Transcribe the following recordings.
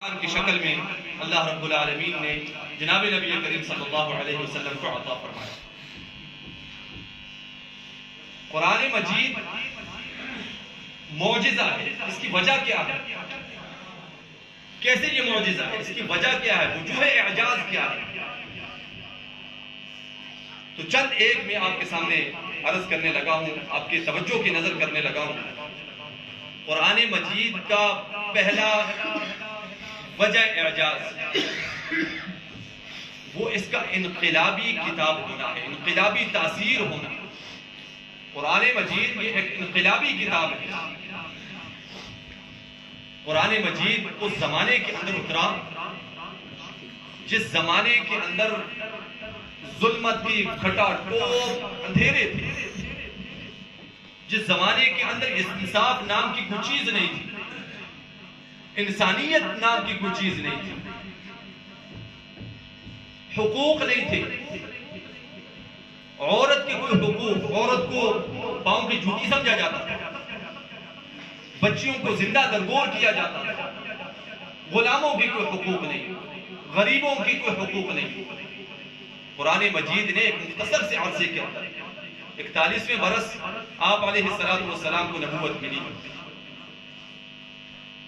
کی شکل میں اللہ رب العالمین نے جناب نبی کریم صلی اللہ علیہ وسلم کو عطا فرمایا۔ قرآن مجید معجزہ ہے، اس کی وجہ کیا ہے؟ کیسے یہ معجزہ ہے؟ اس کی وجہ کیا ہے؟ وجوہ اعجاز کیا ہے؟ تو چند ایک میں آپ کے سامنے عرض کرنے لگا ہوں، آپ کی توجہ کی نظر کرنے لگا ہوں۔ قرآن مجید کا پہلا وجہ اعجاز وہ اس کا انقلابی کتاب ہونا ہے، انقلابی تاثیر ہونا۔ قرآن مجید یہ ایک انقلابی کتاب ہے۔ قرآن مجید اس زمانے کے اندر اترا جس زمانے کے اندر ظلمت کی کھٹا ٹوپ اندھیرے تھے، جس زمانے کے اندر انصاف نام کی کوئی چیز نہیں تھی، انسانیت نام کی کوئی چیز نہیں تھی، حقوق نہیں تھے، عورت کے کوئی حقوق، عورت کو پاؤں کی جوتی سمجھا جاتا تھا، بچیوں کو زندہ درگور کیا جاتا تھا، غلاموں کی کوئی حقوق نہیں، غریبوں کی کوئی حقوق نہیں۔ قرآن مجید نے ایک مختصر سے عرصے کے اندر 41ویں برس آپ علیہ السلام کو نبوت ملی،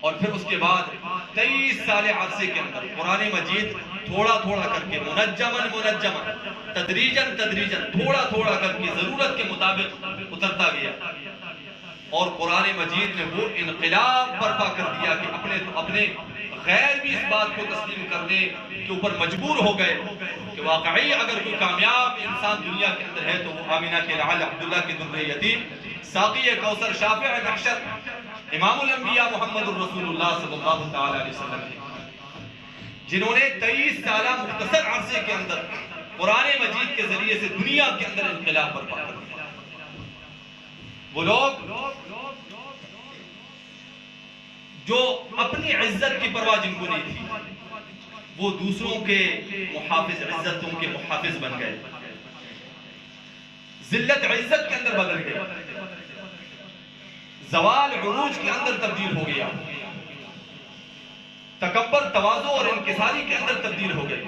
اور پھر اس کے بعد 23 سال عرصے کے اندر قرآن مجید تھوڑا تھوڑا کر کے منجمن تدریجن تھوڑا تھوڑا کر کے ضرورت کے مطابق اترتا گیا، اور قرآن مجید نے وہ انقلاب برپا کر دیا کہ اپنے غیر بھی اس بات کو تسلیم کرنے کے اوپر مجبور ہو گئے کہ واقعی اگر کوئی کامیاب انسان دنیا کے اندر ہے تو وہ آمینہ کے لعل عبداللہ کے در یتیم، ساقی کوثر، شافع محشر، امام الانبیاء محمد الرسول اللہ صلی اللہ تعالی علیہ وسلم ہے، جنہوں نے 23 سالہ مختصر عرصے کے اندر قرآن مجید کے ذریعے سے دنیا کے اندر انقلاب برپا کر دیا۔ وہ لوگ جو اپنی عزت کی پرواہ جن کو نہیں تھی، وہ دوسروں کے محافظ، عزتوں کے محافظ بن گئے، ذلت عزت کے اندر بدل گئے، زوال عروج کے اندر تبدیل ہو گیا، تکبر، تواضع اور انکساری کے اندر تبدیل ہو گئے،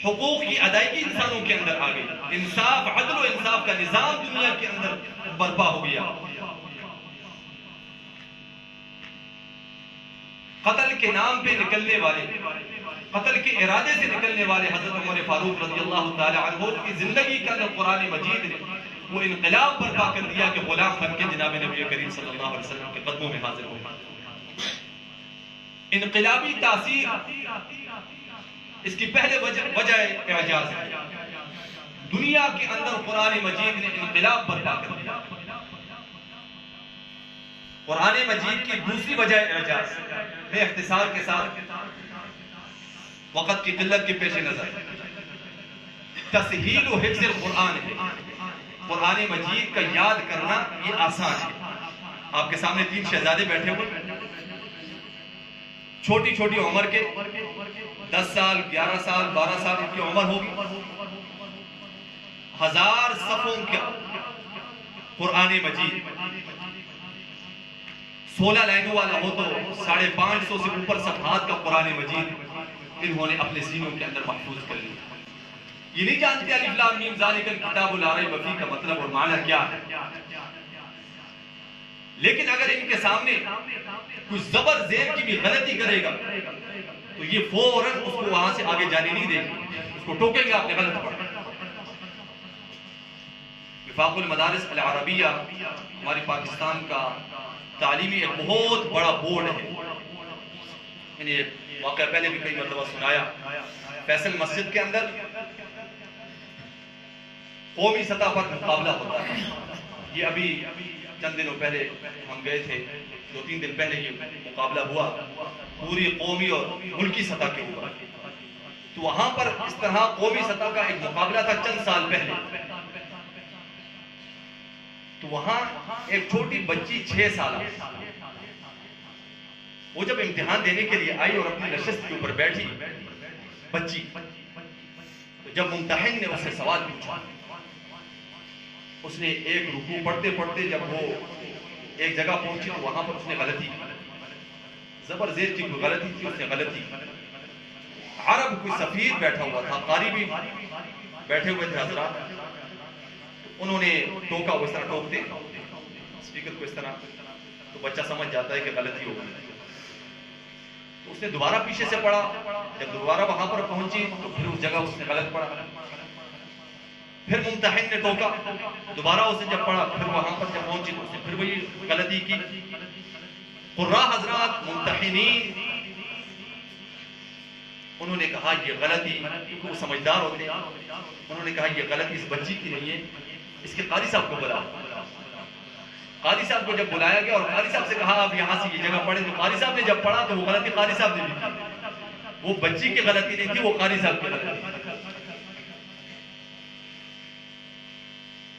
حقوق کی ادائیگی انسانوں کے اندر آ گئی، انصاف، عدل و انصاف کا نظام دنیا کے اندر برپا ہو گیا۔ قتل کے نام پہ نکلنے والے، قتل کے ارادے سے نکلنے والے حضرت عمر فاروق رضی اللہ تعالی عنہ کی زندگی کا قرآن مجید نے وہ انقلاب برپا کر دیا کہ غلام بن کے جناب نبی کریم صلی اللہ علیہ وسلم کے قدموں میں حاضر ہو۔ انقلابی تاثیر اس کی پہلے وجہ اعجاز ہے۔ دنیا کے اندر قرآن مجید نے انقلاب برپا کر دیا۔ قرآن مجید کی دوسری وجہ اعجاز، میں اختصار کے ساتھ وقت کی قلت کے پیش نظر تسہیل و حفظ القرآن ہے۔ قرآن مجید کا یاد کرنا یہ آسان ہے۔ آپ کے سامنے 3 شہزادے بیٹھے ہوئے، چھوٹی چھوٹی عمر کے، 10 سال، 11 سال، 12 سال ان کی عمر ہوگی۔ 1000 صفوں کا قرآن مجید 16 لائنوں والا ہو تو 550 سے اوپر صفحات کا قرآن مجید انہوں نے اپنے سینوں کے اندر محفوظ کر لیا۔ یہ نہیں جانتے الف لام میم ذالک الکتاب لا ریب فیہ کا مطلب اور معنی کیا ہے، لیکن اگر ان کے سامنے کوئی زبر زیر کی بھی غلطی کرے گا تو یہ فوراً اس کو وہاں سے آگے جانے نہیں دیں گے، اس کو ٹوکیں گے آپ نے غلط پڑھا۔ وفاق المدارس العربیہ ہمارے پاکستان کا تعلیمی ایک بہت بڑا بورڈ ہے، میں نے واقعہ پہلے بھی کئی مرتبہ سنایا۔ فیصل مسجد کے اندر قومی سطح پر مقابلہ ہوتا ہے، یہ ابھی چند دنوں پہلے ہم گئے تھے، 2-3 دن پہلے یہ مقابلہ ہوا پوری قومی اور ملکی سطح کے اوپر۔ تو وہاں پر اس طرح قومی سطح کا ایک مقابلہ تھا چند سال پہلے، تو وہاں ایک چھوٹی بچی 6 سالہ وہ جب امتحان دینے کے لیے آئی اور اپنی نشست کے اوپر بیٹھی بچی، تو جب ممتحن نے اس سے سوال پوچھا، اس نے ایک رکوع پڑھتے پڑھتے جب وہ ایک جگہ پہنچی تو وہاں پر اس نے غلطی کی، زبر زیر کی کوئی غلطی تھی، اس نے غلطی عرب کوئی سفیر بیٹھا ہوا تھا، قاری بھی بیٹھے ہوئے تھے حضرات، انہوں نے ٹوکا، وہ اس طرح ٹوکتے اسپیکر کو اس طرح، تو بچہ سمجھ جاتا ہے کہ غلطی ہو گئی، تو اس نے دوبارہ پیچھے سے پڑھا، جب دوبارہ وہاں پر پہنچی تو پھر اس جگہ اس نے غلط پڑھا، پھر ممتحن نے ٹوکا، دوبارہ اس نے جب پڑھا، پھر وہاں پر جب پہنچی تو اس نے پھر وہی غلطی کی۔ قراء حضرات، ممتحنین، انہوں نے کہا یہ غلطی، کیونکہ وہ سمجھدار ہوتے ہیں، انہوں نے کہا یہ غلطی اس بچی کی نہیں ہے، اس کے قاری صاحب کو بلاؤ۔ قاری صاحب کو جب بلایا گیا اور قاری صاحب سے کہا آپ یہاں سے یہ جگہ پڑھیں، تو قاری صاحب نے جب پڑھا تو وہ غلطی قاری صاحب نے بھی کی، وہ بچی کی غلطی نہیں تھی، وہ قاری صاحب کی غلطی تھی۔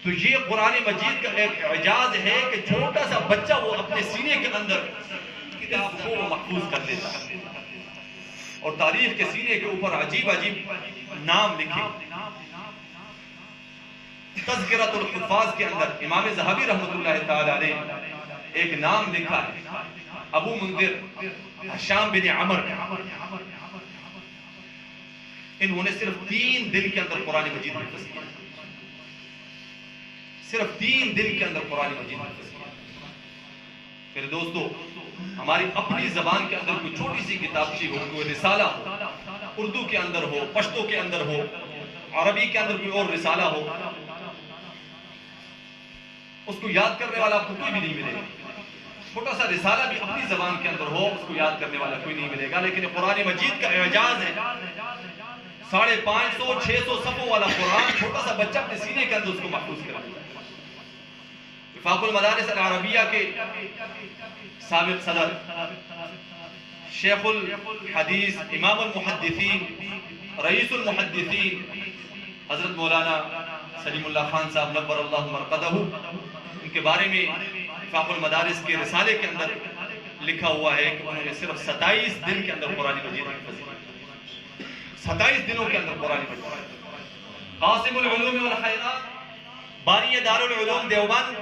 تو یہ قرآن مجید کا ایک اعجاز ہے کہ چھوٹا سا بچہ وہ اپنے سینے کے اندر کتاب کو محفوظ کر لیتا ہے، اور تاریخ کے سینے کے اوپر عجیب عجیب نام لکھے۔ تذکرۃ الحفاظ کے اندر امام ذہبی رحمۃ اللہ تعالی علیہ ایک نام لکھا ہے، ابو منذر ہشام بن عمر، انہوں نے صرف 3 دن کے اندر قرآن مجید حفظ کیا، صرف 3 دن کے اندر قرآن مجید حفظ کیا۔ پھر دوستو، ہماری اپنی زبان کے اندر کوئی چھوٹی سی کتابچی ہو، کوئی رسالہ ہو، اردو کے اندر ہو، پشتو کے اندر ہو، عربی کے اندر کوئی اور رسالہ ہو، اس کو یاد کرنے والا آپ کو کوئی بھی نہیں ملے گا۔ چھوٹا سا رسالہ بھی اپنی زبان کے اندر ہو، اس کو یاد کرنے والا کوئی نہیں ملے گا، لیکن قرآن مجید کا اعجاز ہے، 550-600 صفحوں والا قرآن چھوٹا سا بچہ اپنے سینے کے اندر اس کو محفوظ کر لیا۔ وفاق المدارس العربیہ کے سابق صدر، شیخ الحدیث، امام المحدثین، رئیس المحدثین حضرت مولانا سلیم اللہ خان صاحب نور اللہ مرقدہ، ان کے بارے میں وفاق المدارس کے رسالے کے اندر لکھا ہوا ہے کہ انہوں نے صرف 27 دن کے اندر قرآن مجید حفظ کیا، 27 دنوں کے اندر قرآن مجید۔ قاسم العلوم والخیرات، بانی دارالعلوم دیوبند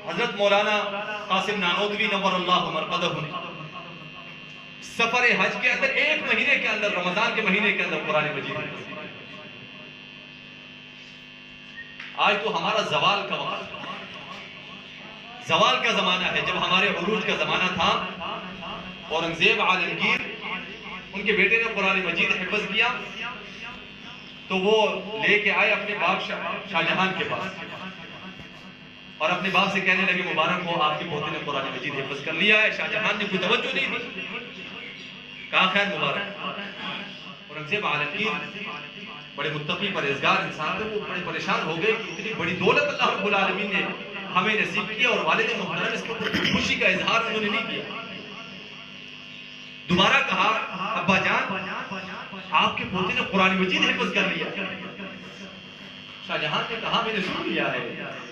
حضرت مولانا قاسم نانوتوی نور اللہ مرقدہ نے سفر حج کے اندر 1 مہینے کے اندر، رمضان کے مہینے کے اندر قرآن مجید حفظ کیا۔ آج تو ہمارا زوال کا وقت، زوال کا زمانہ ہے، جب ہمارے عروج کا زمانہ تھا، اورنگزیب عالمگیر، ان کے بیٹے نے قرآن مجید حفظ کیا تو وہ لے کے آئے اپنے باپ شاہ جہان کے پاس، اور اپنے باپ سے کہنے لگے مبارک ہو، آپ کے پوتے نے قرآن مجید حفظ کر لیا ہے۔ شاہ جہان نے کوئی توجہ نہیں دی، کہا خیر مبارک۔ اورنگزیب عالمگیر بڑے متقی پرہیزگار انسان تھے، وہ بڑے پریشان ہو گئے کہ اتنی بڑی دولت اللہ رب العالمین نے ہمیں نصیب کیا اور والد محترم اس کے اوپر خوشی کا اظہار انہوں نے نہیں کیا۔ دوبارہ کہا ابا جان، آپ کے پوتے نے قرآن مجید حفظ کر لیا۔ شاہ جہان نے کہا میں نے سن لیا ہے،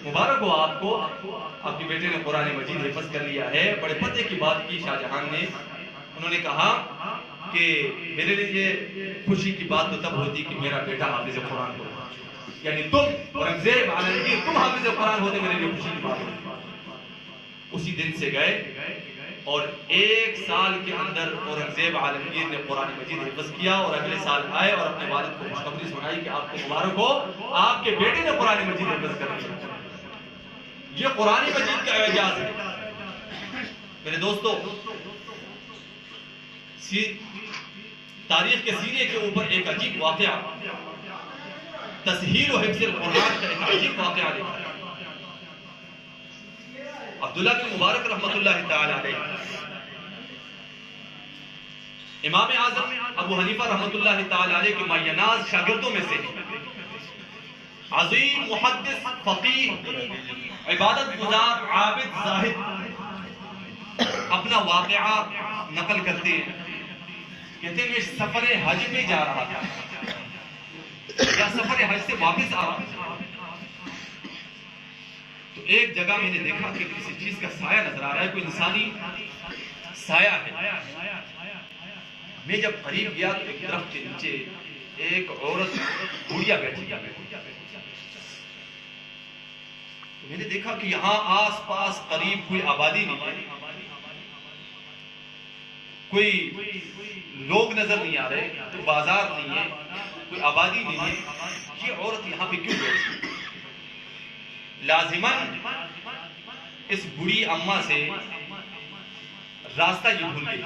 مبارک ہو آپ کو، آپ کے بیٹے نے قرآن مجید حفظ کر لیا ہے۔ بڑے پتے کی بات کی شاہ جہان نے، انہوں نے کہا کہ میرے لیے خوشی کی بات تو تب ہوتی کہ میرا بیٹا حافظ قرآن ہو، یعنی تم اورنگزیب عالمگیر تم حافظ قرآن ہوتے میرے لیے خوشی کی بات ہوتی۔ اسی دن سے گئے اور 1 سال کے اندر اورنگزیب عالمگیر نے قرآن مجید حفظ کیا، اور اگلے سال آئے اور اپنے والد کو خوشخبری سنائی کہ آپ کو مبارک ہو، آپ کے بیٹے نے قرآن مجید حفظ کر لیا۔ یہ قرآن مجید کا اعجاز ہے میرے دوستو۔ تاریخ کے سینے کے اوپر ایک عجیب واقعہ، تسہیل و حفظ القرآن کا ایک عجیب واقعہ لکھا ہے۔ عبداللہ بن مبارک رحمۃ اللہ تعالی علیہ، امام اعظم ابو حنیفہ رحمۃ اللہ تعالی علیہ کے مایناز شاگردوں میں سے عظیم محدث، فقیہ، عبادت گزار، عابد، زاہد اپنا واقعہ نقل کرتے ہیں، کہتے ہیں میں سفر حج میں جا رہا تھا یا سفر حج سے واپس آ رہا تھا، تو ایک جگہ میں نے دیکھا کہ کسی چیز کا سایہ نظر آ رہا ہے، کوئی انسانی سایہ ہے۔ میں جب قریب گیا تو ایک درخت کے نیچے ایک عورت بوڑھیا بیٹھی، میں نے دیکھا کہ یہاں آس پاس قریب کوئی آبادی نہیں ہے، کوئی لوگ نظر نہیں آ رہے، کوئی بازار نہیں ہے، کوئی آبادی نہیں ہے، یہ عورت یہاں پہ کیوں بیٹھی؟ لازماً اس بڑی اماں سے راستہ یہ بھول گئی،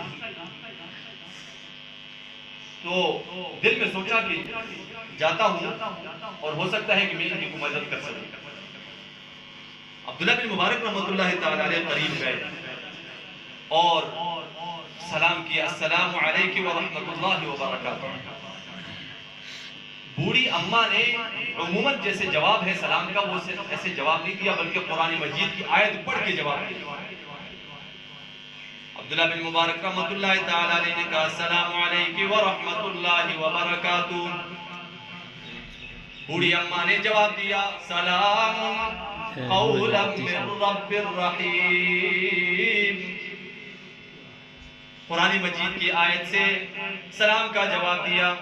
تو دل میں سوچا کہ جاتا ہوں اور ہو سکتا ہے کہ میں ان کی مدد کر سکوں۔ عبداللہ بن مبارک رحمۃ اللہ تعالی علیہ قریب گئے اور سلام کیا، السلام علیکم ورحمۃ اللہ وبرکاتہ۔ بوڑھی اماں نے عموماً جیسے جواب ہے سلام کا وہ ایسے جواب نہیں دیا، بلکہ قرآن مجید کی آیت پڑھ کے جواب دیا۔ عبداللہ بن مبارک رحمۃ اللہ تعالی علیہ نے کہا السلام علیکم ورحمۃ اللہ وبرکاتہ۔ بوڑھی اماں نے جواب دیا سلام قولا من رب الرحیم۔ قرآن مجید کی آیت سے سلام کا جواب دیا۔